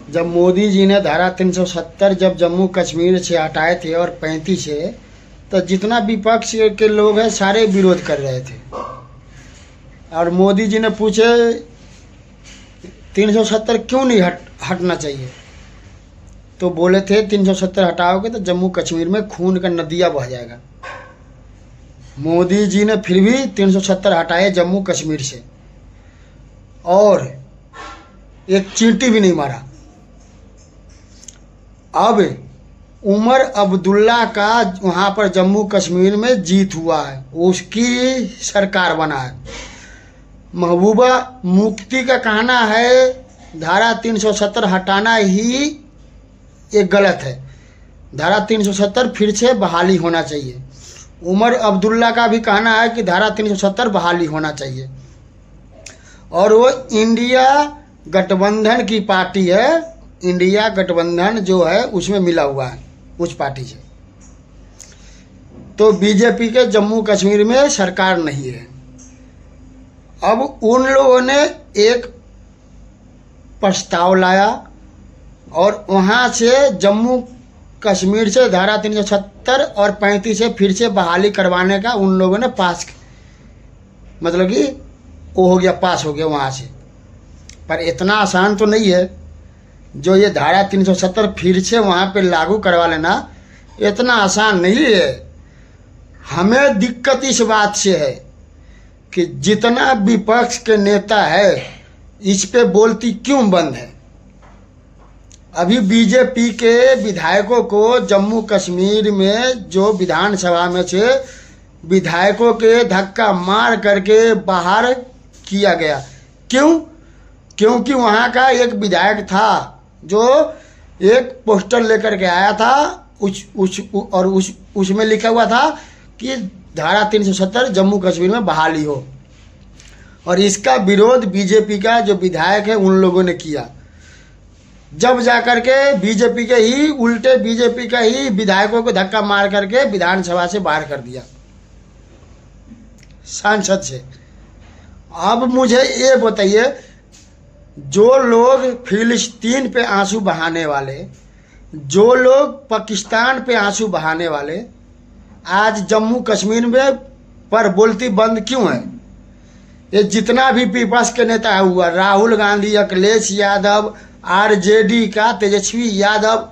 जब मोदी जी ने धारा 370 जब जम्मू कश्मीर से हटाए थे और 35 से, तो जितना विपक्ष के लोग हैं सारे विरोध कर रहे थे। और मोदी जी ने पूछे 370 क्यों नहीं हटना चाहिए, तो बोले थे 370 हटाओगे तो जम्मू कश्मीर में खून का नदिया बह जाएगा। मोदी जी ने फिर भी 370 हटाए जम्मू कश्मीर से और एक चींटी भी नहीं मारा। अब उमर अब्दुल्ला का वहाँ पर जम्मू कश्मीर में जीत हुआ है, उसकी सरकार बना है। महबूबा मुफ्ती का कहना है धारा 370 हटाना ही एक गलत है, धारा 370 फिर से बहाली होना चाहिए। उमर अब्दुल्ला का भी कहना है कि धारा 370 बहाली होना चाहिए। और वो इंडिया गठबंधन की पार्टी है, इंडिया गठबंधन जो है उसमें मिला हुआ है उस पार्टी से। तो बीजेपी के जम्मू कश्मीर में सरकार नहीं है। अब उन लोगों ने एक प्रस्ताव लाया और वहाँ से जम्मू कश्मीर से धारा 370 और 35 से फिर से बहाली करवाने का उन लोगों ने मतलब कि वो हो गया, पास हो गया वहाँ से। पर इतना आसान तो नहीं है, जो ये धारा 370 फिर से वहाँ पे लागू करवा लेना इतना आसान नहीं है। हमें दिक्कत इस बात से है कि जितना विपक्ष के नेता है इस पे बोलती क्यों बंद है। अभी बीजेपी के विधायकों को जम्मू कश्मीर में जो विधानसभा में से विधायकों के धक्का मार करके बाहर किया गया। क्यों? क्योंकि वहाँ का एक विधायक था जो एक पोस्टर लेकर के आया था उसमें लिखा हुआ था कि धारा 370 जम्मू कश्मीर में बहाली हो, और इसका विरोध बीजेपी का जो विधायक है उन लोगों ने किया। जब जाकर के बीजेपी के ही उल्टे बीजेपी का ही विधायकों को धक्का मार करके विधानसभा से बाहर कर दिया, सांसद से। अब मुझे ये बताइए, जो लोग फिलिस्तीन पे आंसू बहाने वाले, जो लोग पाकिस्तान पे आंसू बहाने वाले, आज जम्मू कश्मीर में पर बोलती बंद क्यों है? ये जितना भी विपक्ष के नेता हुआ, राहुल गांधी, अखिलेश यादव, आरजेडी का तेजस्वी यादव,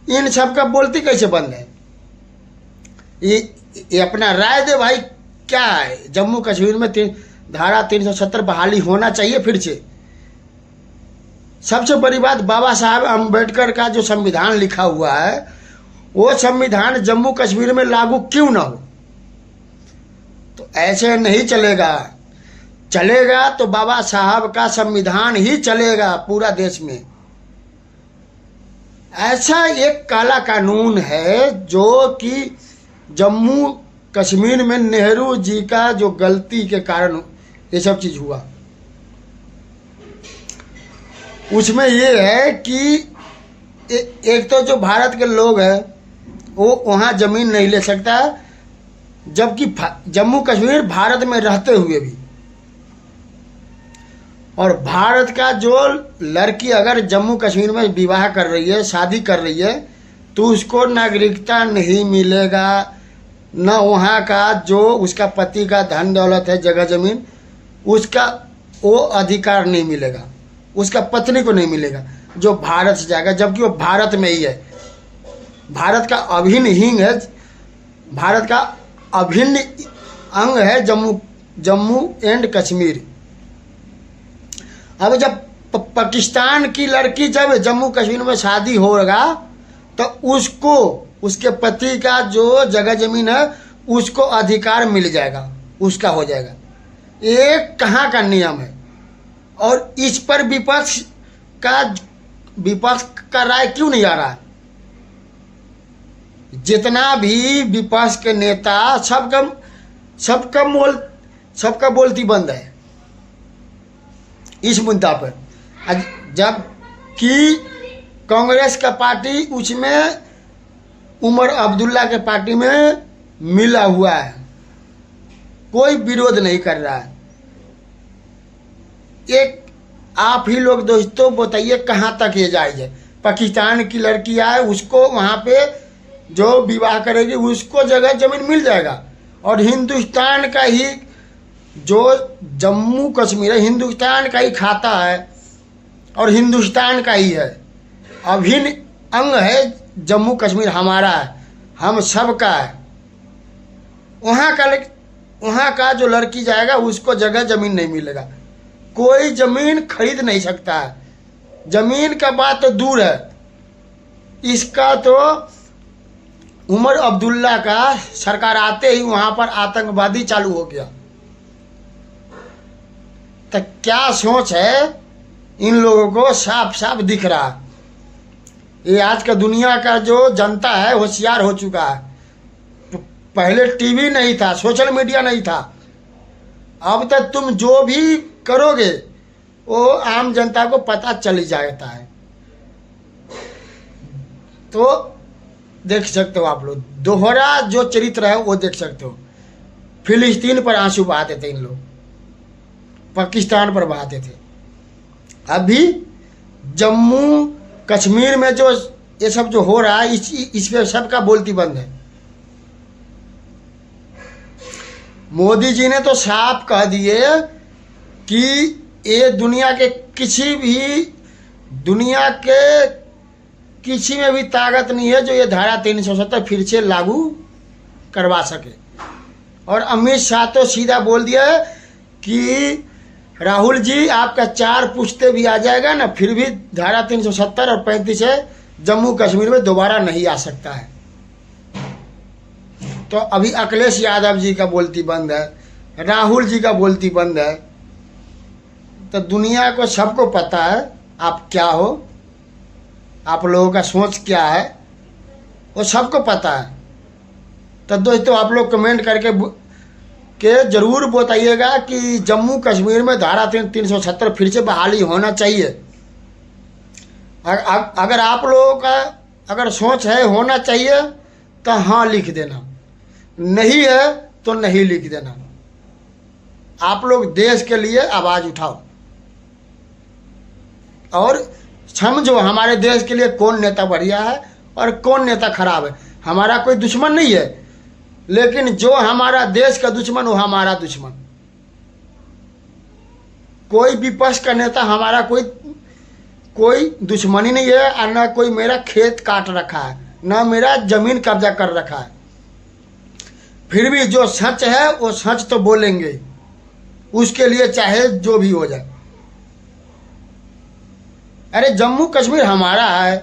इन सब का बोलती कैसे बंद है? ये अपना राय दे भाई, क्या है जम्मू कश्मीर में धारा 370 बहाली होना चाहिए फिर से। सबसे बड़ी बात, बाबा साहब अम्बेडकर का जो संविधान लिखा हुआ है वो संविधान जम्मू कश्मीर में लागू क्यों ना हो? तो ऐसे नहीं चलेगा। चलेगा तो बाबा साहब का संविधान ही चलेगा पूरा देश में। ऐसा एक काला कानून है जो कि जम्मू कश्मीर में नेहरू जी का जो गलती के कारण ये सब चीज हुआ, उसमें ये है कि एक तो जो भारत के लोग हैं वो वहाँ जमीन नहीं ले सकता, जबकि जम्मू कश्मीर भारत में रहते हुए भी। और भारत का जो लड़की अगर जम्मू कश्मीर में विवाह कर रही है, शादी कर रही है, तो उसको नागरिकता नहीं मिलेगा, न वहाँ का जो उसका पति का धन दौलत है, जगह जमीन, उसका वो अधिकार नहीं मिलेगा, उसका पत्नी को नहीं मिलेगा जो भारत से जाएगा, जबकि वो भारत में ही है। भारत का अभिन्न हिंग है, भारत का अभिन्न अंग है जम्मू एंड कश्मीर। अब जब पाकिस्तान की लड़की जब जम्मू कश्मीर में शादी होगा तो उसको उसके पति का जो जगह जमीन है उसको अधिकार मिल जाएगा, उसका हो जाएगा। ये कहाँ का नियम है? और इस पर विपक्ष का राय क्यों नहीं आ रहा है? जितना भी विपक्ष के नेता सबका बोलती बंद है इस मुद्दा पर। जब कि कांग्रेस का पार्टी उसमें उमर अब्दुल्ला के पार्टी में मिला हुआ है, कोई विरोध नहीं कर रहा है। एक आप ही लोग दोस्तों बताइए कहाँ तक ये जायज़ है। पाकिस्तान की लड़की आए, उसको वहाँ पे जो विवाह करेगी उसको जगह जमीन मिल जाएगा, और हिंदुस्तान का ही जो जम्मू कश्मीर है हिंदुस्तान का ही खाता है और हिंदुस्तान का ही है, अभिन्न अंग है। जम्मू कश्मीर हमारा है, हम सब का है। वहाँ का जो लड़की जाएगा उसको जगह जमीन नहीं मिलेगा, कोई जमीन खरीद नहीं सकता है। जमीन का बात तो दूर है, इसका तो उमर अब्दुल्ला का सरकार आते ही वहाँ पर आतंकवादी चालू हो गया। तो क्या सोच है इन लोगों को साफ साफ दिख रहा। ये आज का दुनिया का जो जनता है होशियार हो चुका है। पहले टीवी नहीं था, सोशल मीडिया नहीं था, अब तक तुम जो भी करोगे वो आम जनता को पता चल जाता है। तो देख सकते हो आप लोग, दोहरा जो चरित्र है वो देख सकते हो। फिलिस्तीन पर आंसू बहाते थे इन लोग, पाकिस्तान पर बहाते थे। अभी जम्मू कश्मीर में जो ये सब जो हो रहा है इस पे सबका बोलती बंद है। मोदी जी ने तो साफ कह दिए कि ये दुनिया के किसी में भी ताकत नहीं है जो ये धारा 370 फिर से लागू करवा सके। और अमित शाह तो सीधा बोल दिया है कि राहुल जी आपका 4 पुश्ते भी आ जाएगा ना, फिर भी धारा 370 और 35 है जम्मू कश्मीर में दोबारा नहीं आ सकता है। तो अभी अखिलेश यादव जी का बोलती बंद है, राहुल जी का बोलती बंद है। तो दुनिया को सबको पता है आप क्या हो, आप लोगों का सोच क्या है, वो सबको पता है। तो दोस्तों आप लोग कमेंट करके ज़रूर बताइएगा कि जम्मू कश्मीर में धारा 370 फिर से बहाली होना चाहिए। अगर आप लोगों का अगर सोच है होना चाहिए तो हाँ लिख देना, नहीं है तो नहीं लिख देना। आप लोग देश के लिए आवाज़ उठाओ और समझो हमारे देश के लिए कौन नेता बढ़िया है और कौन नेता खराब है। हमारा कोई दुश्मन नहीं है, लेकिन जो हमारा देश का दुश्मन वो हमारा दुश्मन। कोई विपक्ष का नेता हमारा कोई दुश्मनी नहीं है, और ना कोई मेरा खेत काट रखा है, ना मेरा जमीन कब्जा कर रखा है। फिर भी जो सच है वो सच तो बोलेंगे, उसके लिए चाहे जो भी हो जाए। अरे जम्मू कश्मीर हमारा है,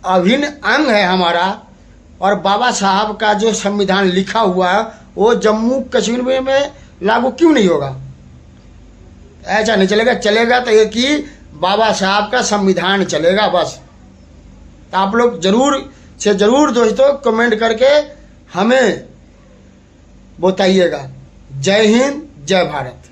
अभिन्न अंग है हमारा, और बाबा साहब का जो संविधान लिखा हुआ है वो जम्मू कश्मीर में लागू क्यों नहीं होगा? ऐसा नहीं चलेगा। चलेगा तो एक ही बाबा साहब का संविधान चलेगा बस। तो आप लोग जरूर दोस्तों कमेंट करके हमें बताइएगा। जय हिंद, जय भारत।